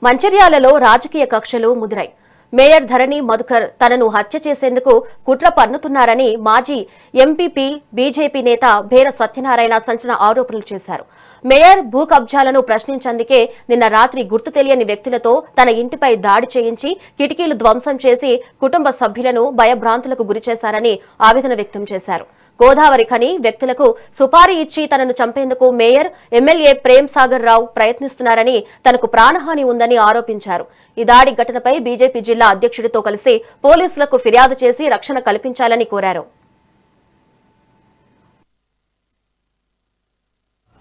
మంచిర్యాలలో రాజకీయ కక్షలు ముదిరాయి. మేయర్ ధరణి మధుకర్ తనను హత్య చేసేందుకు కుట్ర పన్నుతున్నారని మాజీ ఎంపీపీ బీజేపీ నేత భేర సత్యనారాయణ సంచలన ఆరోపణలు చేశారు. మేయర్ భూ కబ్జాలను ప్రశ్నించేందుకే నిన్న రాత్రి గుర్తు తెలియని వ్యక్తులతో తన ఇంటిపై దాడి చేయించి కిటికీలు ధ్వంసం చేసి కుటుంబ సభ్యులను భయభ్రాంతులకు గురిచేశారని ఆవేదన వ్యక్తం చేశారు. గోదావరి ఖని వ్యక్తులకు సుపారీ ఇచ్చి తనను చంపేందుకు మేయర్ ఎమ్మెల్యే ప్రేమ్ సాగర్ రావు ప్రయత్నిస్తున్నారని, తనకు ప్రాణహాని ఉందని ఆరోపించారు. ఈ దాడి ఘటనపై బీజేపీ జిల్లా అధ్యక్షుడితో కలిసి పోలీసులకు ఫిర్యాదు చేసి రక్షణ కల్పించాలని కోరారు.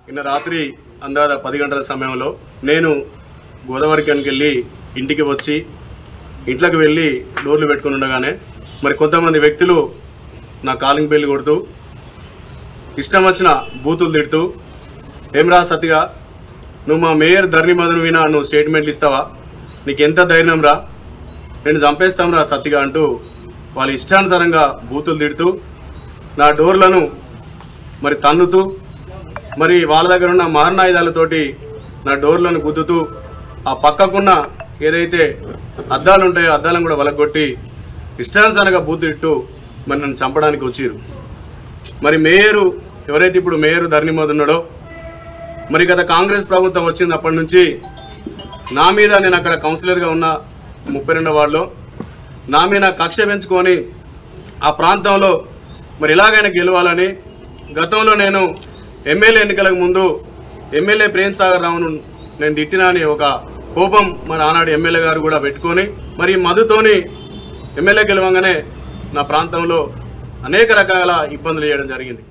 నిన్న రాత్రి అందాద 10 గంటల సమయంలో నేను గోదావరి ఖనికి వెళ్ళి ఇంటికి వచ్చి ఇంట్లోకి వెళ్ళి డోర్లు పెట్టుకుని ఉండగానే మరి కొంతమంది వ్యక్తులు నా కాలింగ్ బెల్ కొడుతూ ఇష్టం వచ్చిన బూతులు తిడుతూ, ఏమ్రా సత్తిగా, నువ్వు మా మేయర్ ధరణి మధును వినా నువ్వు స్టేట్మెంట్లు ఇస్తావా? నీకు ఎంత ధైర్యం రా, నేను చంపేస్తాంరా సత్తిగా అంటూ వాళ్ళ ఇష్టానుసారంగా బూతులు తిడుతూ నా డోర్లను మరి తన్నుతూ మరి వాళ్ళ దగ్గర ఉన్న మారణాయుధాలతోటి నా డోర్లను గుద్దుతూ ఆ పక్కకున్న ఏదైతే అద్దాలు ఉంటాయో అద్దాలను కూడా వలగొట్టి ఇష్టానుసారంగా బూతులిట్టు మరి నన్ను చంపడానికి వచ్చారు. మరి మేయరు ఎవరైతే ఇప్పుడు మేయరు ధరణి మధు ఉన్నాడో, మరి గత కాంగ్రెస్ ప్రభుత్వం వచ్చింది అప్పటి నుంచి నా మీద, నేను అక్కడ కౌన్సిలర్గా ఉన్న 32వ వార్డులో నా మీద కక్ష పెంచుకొని ఆ ప్రాంతంలో మరి ఎలాగైనా గెలవాలని, గతంలో నేను ఎమ్మెల్యే ఎన్నికలకు ముందు ఎమ్మెల్యే ప్రేమ్ సాగర్ రావును నేను తిట్టినా అని ఒక కోపం మరి ఆనాడు ఎమ్మెల్యే గారు కూడా పెట్టుకొని మరి మధుతోని ఎమ్మెల్యే గెలవంగానే నా ప్రాంతంలో అనేక రకాల ఇబ్బందులు చేయడం జరిగింది.